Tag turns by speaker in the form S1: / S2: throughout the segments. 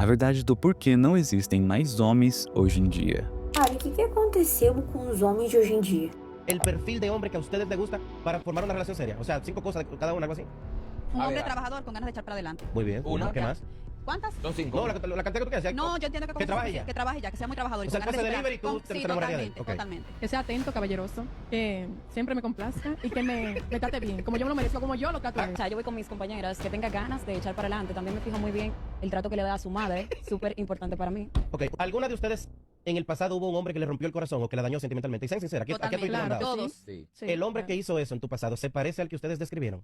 S1: a verdade do porquê não existem mais homens hoje em dia.
S2: Cara, o que aconteceu com os homens de hoje em dia?
S3: El perfil de hombre que a ustedes les gusta para formar una relación seria. O sea, 5 cosas de cada una, algo así.
S4: Un
S5: A
S4: hombre
S5: ver,
S4: trabajador con ganas de echar para adelante.
S3: Muy bien.
S5: Una.
S3: ¿Qué más?
S4: ¿Cuántas?
S5: Son 5.
S3: No, la cantidad que tú quieras.
S4: No, yo entiendo que,
S3: Que trabaje ya.
S4: que trabaje ya, que sea muy trabajador. Y
S3: O sea,
S4: con
S3: él
S4: ganas
S3: pasa
S4: de
S3: delivery y tú
S4: superar.
S3: te
S4: Sí,
S3: enamorarías de él.
S4: totalmente,
S3: Ok.
S4: totalmente.
S6: Que sea atento, caballeroso, que siempre me complazca y que me trate bien, como yo me lo merezco, como yo lo trato a él.
S7: O sea, yo voy con mis compañeras, que tenga ganas de echar para adelante. También me fijo muy bien el trato que le da a su madre, súper importante para mí.
S3: Ok. ¿Alguna de ustedes en el pasado hubo un hombre que le rompió el corazón o que la dañó sentimentalmente? Y sean sinceras, aquí
S4: Totalmente,
S3: estoy
S6: claro.
S3: mandado.
S4: Todos.
S5: Sí.
S6: Sí,
S3: El hombre que
S6: claro.
S3: hizo eso en tu pasado, ¿se parece al que ustedes describieron?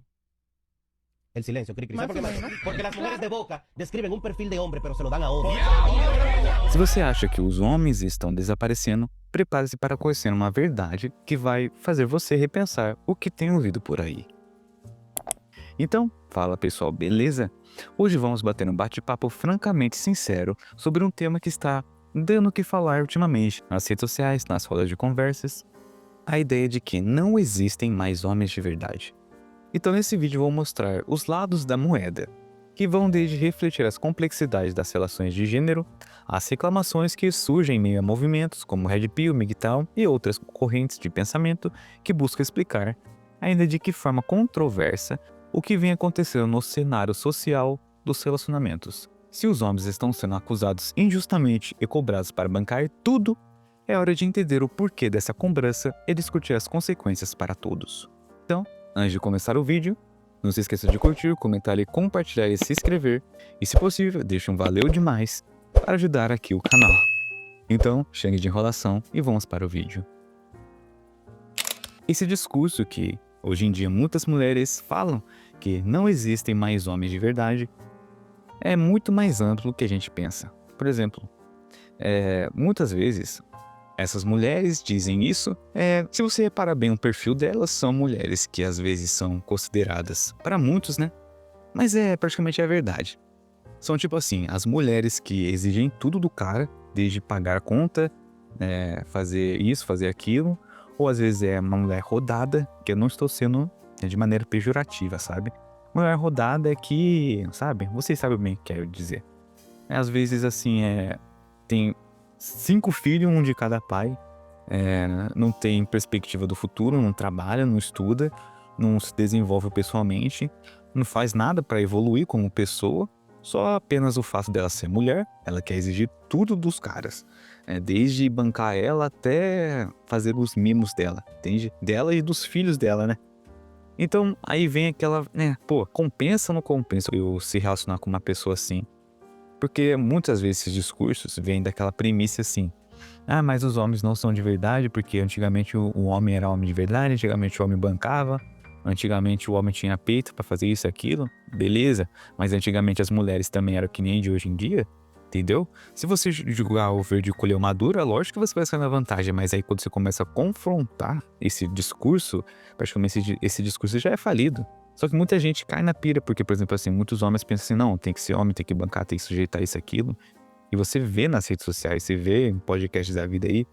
S3: El silencio, cri, cri. ¿Sabe por
S6: Más
S3: qué?
S6: o menos.
S3: Porque las mujeres de boca describen un perfil de hombre, pero se lo dan a otro.
S1: Se você acha que os homens estão desaparecendo, prepare-se para conhecer uma verdade que vai fazer você repensar o que tem ouvido por aí. Então, fala pessoal, beleza? Hoje vamos bater um bate-papo francamente sincero sobre um tema que está dando o que falar ultimamente nas redes sociais, nas rodas de conversas. A ideia de que não existem mais homens de verdade. Então nesse vídeo eu vou mostrar os lados da moeda, que vão desde refletir as complexidades das relações de gênero, as reclamações que surgem em meio a movimentos como Red Pill, MGTOW e outras correntes de pensamento que buscam explicar, ainda de que forma controversa, o que vem acontecendo no cenário social dos relacionamentos. Se os homens estão sendo acusados injustamente e cobrados para bancar tudo, é hora de entender o porquê dessa cobrança e discutir as consequências para todos. Então, antes de começar o vídeo, não se esqueça de curtir, comentar e compartilhar e se inscrever. E se possível, deixe um valeu demais para ajudar aqui o canal. Então, chega de enrolação e vamos para o vídeo. Esse discurso que, hoje em dia, muitas mulheres falam que não existem mais homens de verdade, é muito mais amplo do que a gente pensa. Por exemplo, muitas vezes essas mulheres dizem isso, se você reparar bem o perfil delas, são mulheres que às vezes são consideradas, para muitos, né? Mas praticamente a verdade. São tipo assim, as mulheres que exigem tudo do cara, desde pagar a conta, fazer isso, fazer aquilo, ou às vezes é uma mulher rodada, que eu não estou sendo de maneira pejorativa, sabe? Mulher rodada é que, sabe? Vocês sabem bem o que quero dizer. Às vezes assim, tem 5 filhos, um de cada pai, não tem perspectiva do futuro, não trabalha, não estuda, não se desenvolve pessoalmente, não faz nada para evoluir como pessoa, só apenas o fato dela ser mulher, ela quer exigir tudo dos caras, desde bancar ela até fazer os mimos dela, entende? Dela e dos filhos dela, né? Então aí vem aquela, compensa ou não compensa eu se relacionar com uma pessoa assim? Porque muitas vezes esses discursos vêm daquela premissa assim, mas os homens não são de verdade, porque antigamente o homem era homem de verdade, antigamente o homem bancava, antigamente o homem tinha peito pra fazer isso e aquilo, beleza, mas antigamente as mulheres também eram que nem de hoje em dia, entendeu? Se você julgar o verde e colher o maduro, é lógico que você vai sair na vantagem, mas aí quando você começa a confrontar esse discurso, praticamente esse discurso já é falido. Só que muita gente cai na pira, porque, por exemplo, assim, muitos homens pensam assim, não, tem que ser homem, tem que bancar, tem que sujeitar isso, aquilo. E você vê nas redes sociais, você vê em podcasts da vida aí,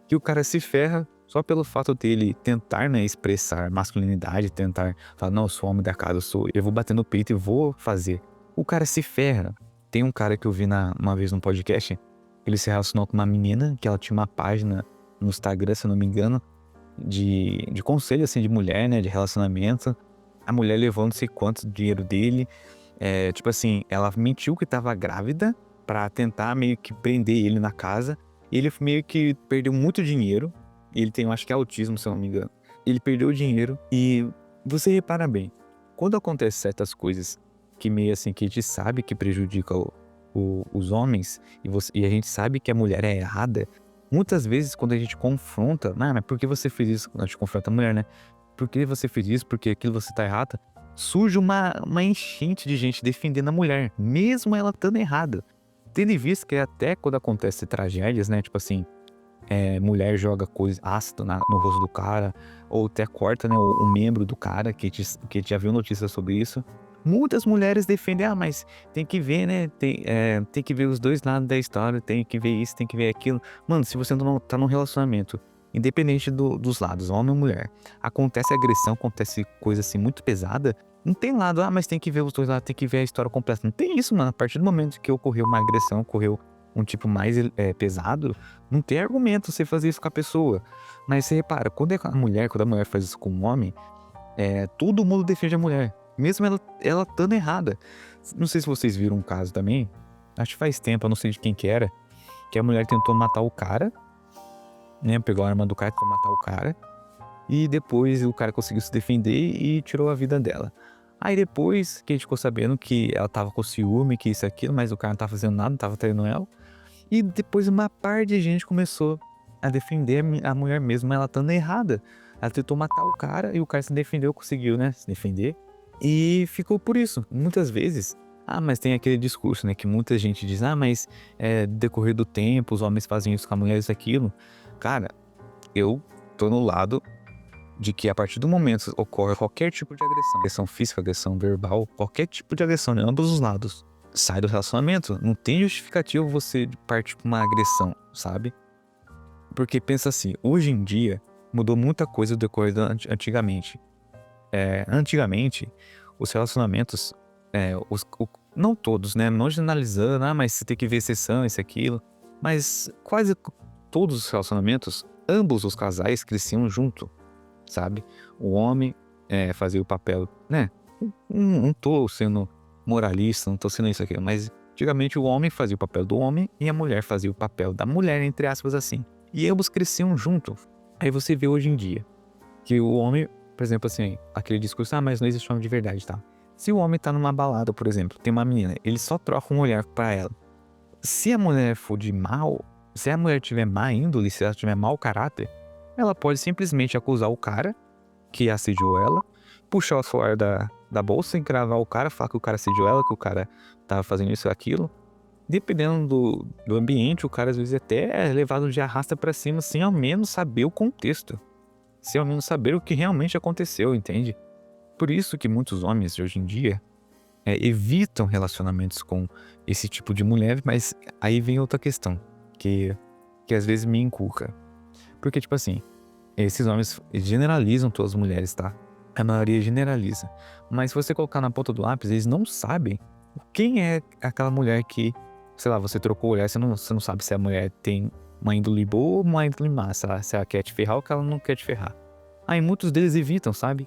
S1: que o cara se ferra só pelo fato dele tentar, expressar masculinidade, tentar falar, não, eu sou homem da casa, eu vou bater no peito e vou fazer. O cara se ferra. Tem um cara que eu vi uma vez num podcast, ele se relacionou com uma menina, que ela tinha uma página no Instagram, se eu não me engano, de conselho, assim, de mulher, de relacionamento. A mulher levou não sei quanto dinheiro dele, tipo assim, ela mentiu que estava grávida pra tentar meio que prender ele na casa, e ele meio que perdeu muito dinheiro, ele tem, eu acho que é autismo, se eu não me engano. Ele perdeu o dinheiro, e você repara bem, quando acontece certas coisas que meio assim, que a gente sabe que prejudica os homens, e a gente sabe que a mulher é errada, muitas vezes quando a gente confronta, mas por que você fez isso? Quando a gente confronta a mulher, por que você fez isso? Porque aquilo você tá errada. Surge uma enchente de gente defendendo a mulher, mesmo ela estando errada. Tendo em vista que até quando acontece tragédias, tipo assim, mulher joga coisa ácido no rosto do cara, ou até corta o membro do cara, que já viu notícias sobre isso. Muitas mulheres defendem, mas tem que ver, tem que ver os dois lados da história, tem que ver isso, tem que ver aquilo. Mano, se você não tá num relacionamento independente dos lados, homem ou mulher, acontece agressão, acontece coisa assim muito pesada, não tem lado, mas tem que ver os dois lados, tem que ver a história completa. Não tem isso, mano. A partir do momento que ocorreu uma agressão, ocorreu um tipo mais pesado, não tem argumento você fazer isso com a pessoa. Mas você repara, quando a mulher faz isso com um homem, todo mundo defende a mulher, mesmo ela estando errada. Não sei se vocês viram um caso também, acho que faz tempo, eu não sei de quem que era, que a mulher tentou matar o cara, né? Pegou a arma do cara, tentou matar o cara, e depois o cara conseguiu se defender e tirou a vida dela. Aí depois que a gente ficou sabendo que ela tava com ciúme, que isso e aquilo, mas o cara não tava fazendo nada, não tava traindo ela. E depois uma par de gente começou a defender a mulher mesmo, ela estando errada. Ela tentou matar o cara e o cara se defendeu, conseguiu, né, se defender. E ficou por isso. Muitas vezes, mas tem aquele discurso, né, que muita gente diz, mas decorrer do tempo, os homens fazem isso com a mulher, isso e aquilo. Cara, eu tô no lado de que a partir do momento ocorre qualquer tipo de agressão física, agressão verbal, qualquer tipo de agressão de ambos os lados, sai do relacionamento. Não tem justificativo você partir pra uma agressão, sabe? Porque pensa assim, hoje em dia mudou muita coisa do decorrer antigamente. Antigamente, os relacionamentos, não todos, né? Não generalizando, mas você tem que ver exceção, isso, aquilo. Mas quase todos os relacionamentos, ambos os casais cresciam junto, sabe? O homem fazia o papel, né? Não tô sendo moralista, não tô sendo isso aqui, mas antigamente o homem fazia o papel do homem e a mulher fazia o papel da mulher, entre aspas, assim. E ambos cresciam junto. Aí você vê hoje em dia que o homem, por exemplo, assim, aquele discurso, mas não existe homem de verdade, tá? Se o homem tá numa balada, por exemplo, tem uma menina, ele só troca um olhar pra ela. Se a mulher for de mal, se a mulher tiver má índole, se ela tiver mau caráter, ela pode simplesmente acusar o cara que assediou ela, puxar o celular da bolsa, encravar o cara, falar que o cara assediou ela, que o cara tava fazendo isso ou aquilo. Dependendo do ambiente, o cara às vezes até é levado de arrasta pra cima sem ao menos saber o contexto. Sem ao menos saber o que realmente aconteceu, entende? Por isso que muitos homens de hoje em dia evitam relacionamentos com esse tipo de mulher, mas aí vem outra questão, que às vezes me inculca. Porque, tipo assim, esses homens generalizam todas as mulheres, tá? A maioria generaliza. Mas se você colocar na ponta do lápis, eles não sabem quem é aquela mulher que, sei lá, você trocou o olhar, você não sabe se a mulher tem uma índole boa ou uma índole má, se ela quer te ferrar ou que ela não quer te ferrar. Aí muitos deles evitam, sabe?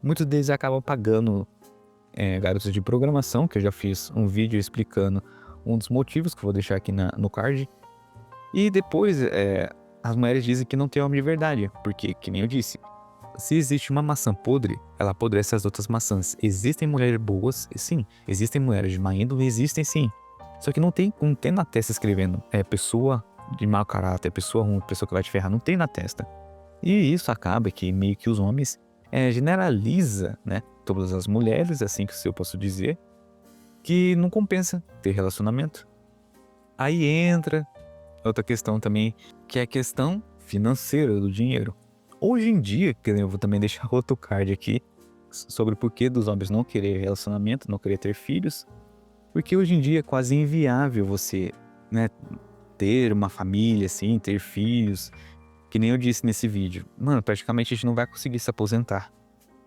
S1: Muitos deles acabam pagando garotos de programação, que eu já fiz um vídeo explicando um dos motivos, que eu vou deixar aqui no card. E depois, as mulheres dizem que não tem homem de verdade, porque, que nem eu disse, se existe uma maçã podre, ela apodrece as outras maçãs. Existem mulheres boas, sim. Existem mulheres de má índole, existem sim. Só que não tem na testa escrevendo pessoa de mau caráter, pessoa ruim, pessoa que vai te ferrar, não tem na testa. E isso acaba que meio que os homens generaliza, né, todas as mulheres, assim que eu posso dizer, que não compensa ter relacionamento. Aí entra outra questão também, que é a questão financeira do dinheiro. Hoje em dia, que eu vou também deixar outro card aqui, sobre o porquê dos homens não querer relacionamento, não querer ter filhos, porque hoje em dia é quase inviável você, né, ter uma família, assim, ter filhos. Que nem eu disse nesse vídeo, mano, praticamente a gente não vai conseguir se aposentar,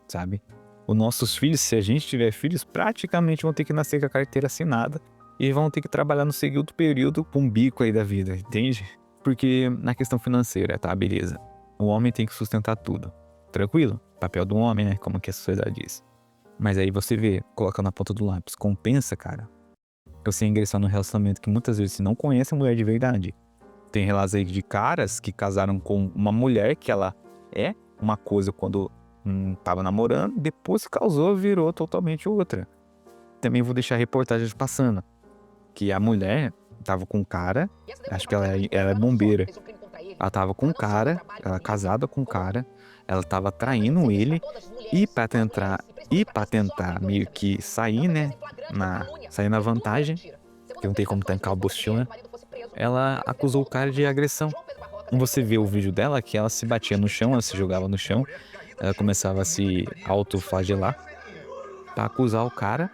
S1: sabe? Os nossos filhos, se a gente tiver filhos, praticamente vão ter que nascer com a carteira assinada e vão ter que trabalhar no segundo período com um bico aí da vida, entende? Porque na questão financeira, tá, beleza. O homem tem que sustentar tudo, tranquilo? Papel do homem, né, como que a sociedade diz. Mas aí você vê, coloca na ponta do lápis, compensa, cara, você ingressar num relacionamento que muitas vezes você não conhece a mulher de verdade. Tem relatos aí de caras que casaram com uma mulher que ela é uma coisa quando tava namorando, depois casou, virou totalmente outra. Também vou deixar a reportagem passando, que a mulher tava com um cara, acho que ela é bombeira. Ela tava com um cara, ela casada com um cara, ela tava traindo ele e pra tentar meio que sair, né, sair na vantagem, que não tem como tancar o buchinho, né? Ela acusou o cara de agressão. E você vê o vídeo dela que ela se batia no chão, ela se jogava no chão, ela começava a se autoflagelar pra acusar o cara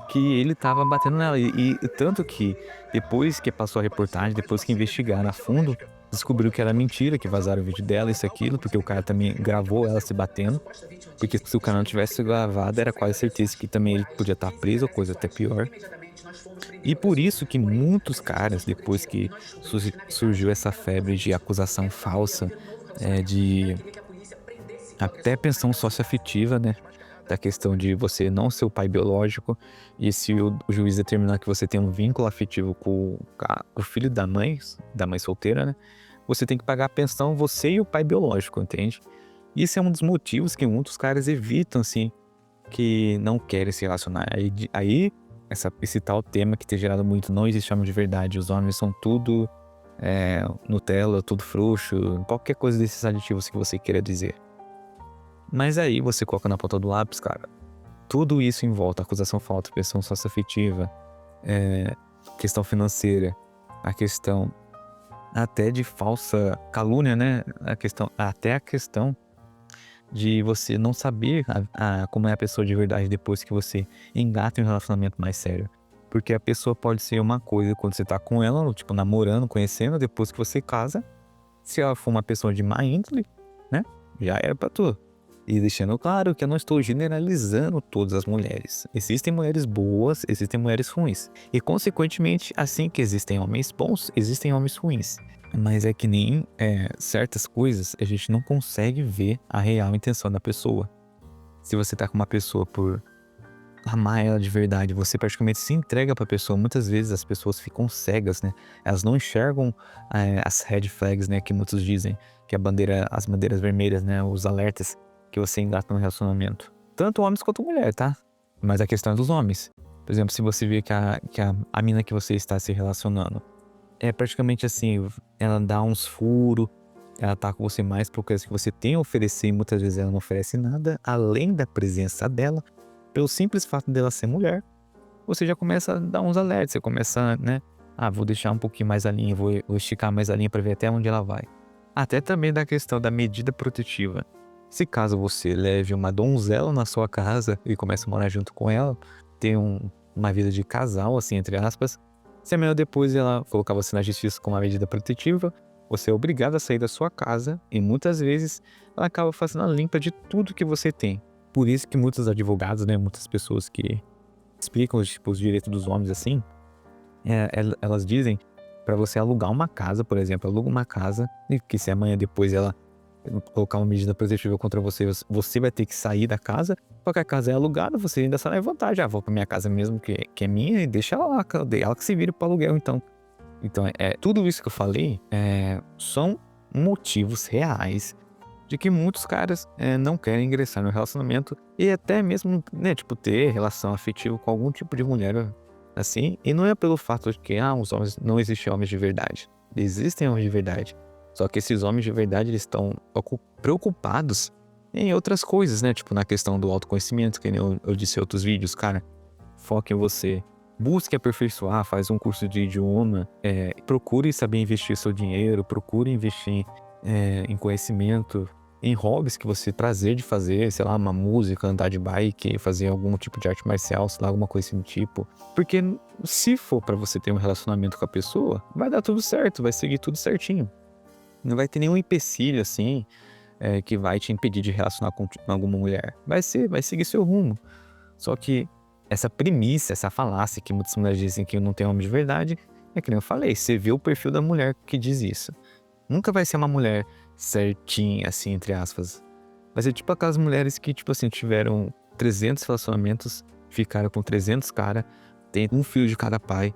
S1: que ele tava batendo nela. E tanto que depois que passou a reportagem, depois que investigaram a fundo, descobriu que era mentira, que vazaram o vídeo dela, isso, aquilo, porque o cara também gravou ela se batendo. Porque se o cara não tivesse gravado, era quase certeza que também ele podia estar preso, ou coisa até pior. E por isso que muitos caras, depois que surgiu essa febre de acusação falsa, de até pensão socioafetiva, né? Da questão de você não ser o pai biológico, e se o juiz determinar que você tem um vínculo afetivo com o filho da mãe solteira, né? Você tem que pagar a pensão, você e o pai biológico, entende? Isso é um dos motivos que muitos caras evitam, assim, que não querem se relacionar. Aí esse tal tema que tem gerado muito, não existe homem de verdade, os homens são tudo Nutella, tudo frouxo, qualquer coisa desses aditivos que você queira dizer. Mas aí você coloca na ponta do lápis, cara, tudo isso em volta, acusação falsa, pressão socioafetiva, questão financeira, a questão até de falsa calúnia, né? Até a questão de você não saber como é a pessoa de verdade depois que você engata em um relacionamento mais sério. Porque a pessoa pode ser uma coisa quando você tá com ela, tipo, namorando, conhecendo, depois que você casa, se ela for uma pessoa de má índole, né? Já era pra tu. E deixando claro que eu não estou generalizando todas as mulheres. Existem mulheres boas, existem mulheres ruins. E, consequentemente, assim que existem homens bons, existem homens ruins. Mas é que nem certas coisas, a gente não consegue ver a real intenção da pessoa. Se você tá com uma pessoa por amar ela de verdade, você praticamente se entrega pra pessoa. Muitas vezes as pessoas ficam cegas, né? Elas não enxergam as red flags, né? Que muitos dizem, que as bandeiras vermelhas, né? Os alertas que você engata no relacionamento. Tanto homens quanto mulher, tá? Mas a questão é dos homens. Por exemplo, se você vê que a mina que você está se relacionando é praticamente assim, ela dá uns furos, ela tá com você mais por causa que você tem a oferecer, e muitas vezes ela não oferece nada, além da presença dela, pelo simples fato dela ser mulher, você já começa a dar uns alertas, você começa, né? Vou deixar um pouquinho mais a linha, vou esticar mais a linha para ver até onde ela vai. Até também da questão da medida protetiva. Se caso você leve uma donzela na sua casa e comece a morar junto com ela, ter uma vida de casal, assim, entre aspas, se amanhã depois ela colocar você na justiça com uma medida protetiva, você é obrigado a sair da sua casa e muitas vezes ela acaba fazendo a limpa de tudo que você tem. Por isso que muitos advogados, né, muitas pessoas que explicam os direitos dos homens assim, elas dizem para você alugar uma casa, por exemplo, aluga uma casa e que se amanhã depois ela colocar uma medida protetiva contra você, você vai ter que sair da casa, porque a casa é alugada, você ainda sai na vantagem. Vou pra minha casa mesmo, que é minha, e deixa ela lá, ela que se vire pro aluguel, então. Então, tudo isso que eu falei são motivos reais de que muitos caras não querem ingressar no relacionamento e até mesmo, né, tipo, ter relação afetiva com algum tipo de mulher, assim, e não é pelo fato de que, os homens, não existem homens de verdade. Existem homens de verdade. Só que esses homens de verdade, eles estão preocupados em outras coisas, né? Tipo, na questão do autoconhecimento, que eu disse em outros vídeos, cara, foque em você. Busque aperfeiçoar, faz um curso de idioma, procure saber investir seu dinheiro, procure investir em conhecimento, em hobbies que você tem prazer de fazer, sei lá, uma música, andar de bike, fazer algum tipo de arte marcial, sei lá, alguma coisa assim do tipo. Porque se for pra você ter um relacionamento com a pessoa, vai dar tudo certo, vai seguir tudo certinho. Não vai ter nenhum empecilho, assim, que vai te impedir de relacionar com alguma mulher. Vai seguir seu rumo. Só que essa premissa, essa falácia que muitas mulheres dizem que não tem homem de verdade, é que nem eu falei, você vê o perfil da mulher que diz isso. Nunca vai ser uma mulher certinha, assim, entre aspas. Vai ser tipo aquelas mulheres que, tipo assim, tiveram 300 relacionamentos, ficaram com 300 caras, tem um filho de cada pai,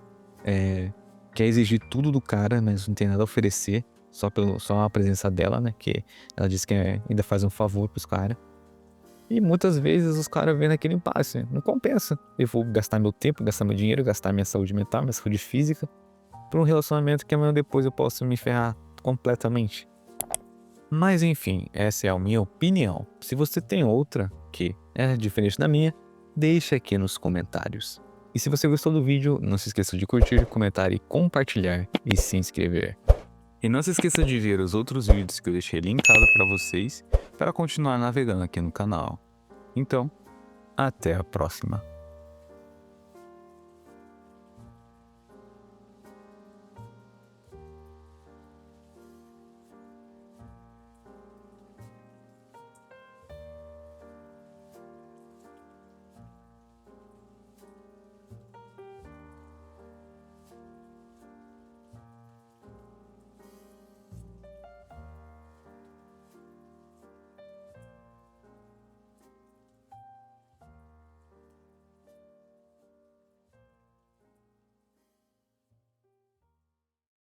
S1: quer exigir tudo do cara, mas não tem nada a oferecer. Só a presença dela, né? Que ela diz que ainda faz um favor pros caras. E muitas vezes os caras vêm naquele impasse. Não compensa. Eu vou gastar meu tempo, gastar meu dinheiro, gastar minha saúde mental, minha saúde física, pra um relacionamento que amanhã depois eu posso me ferrar completamente. Mas enfim, essa é a minha opinião. Se você tem outra que é diferente da minha, deixa aqui nos comentários. E se você gostou do vídeo, não se esqueça de curtir, comentar e compartilhar e se inscrever. E não se esqueça de ver os outros vídeos que eu deixei linkado para vocês para continuar navegando aqui no canal. Então, até a próxima.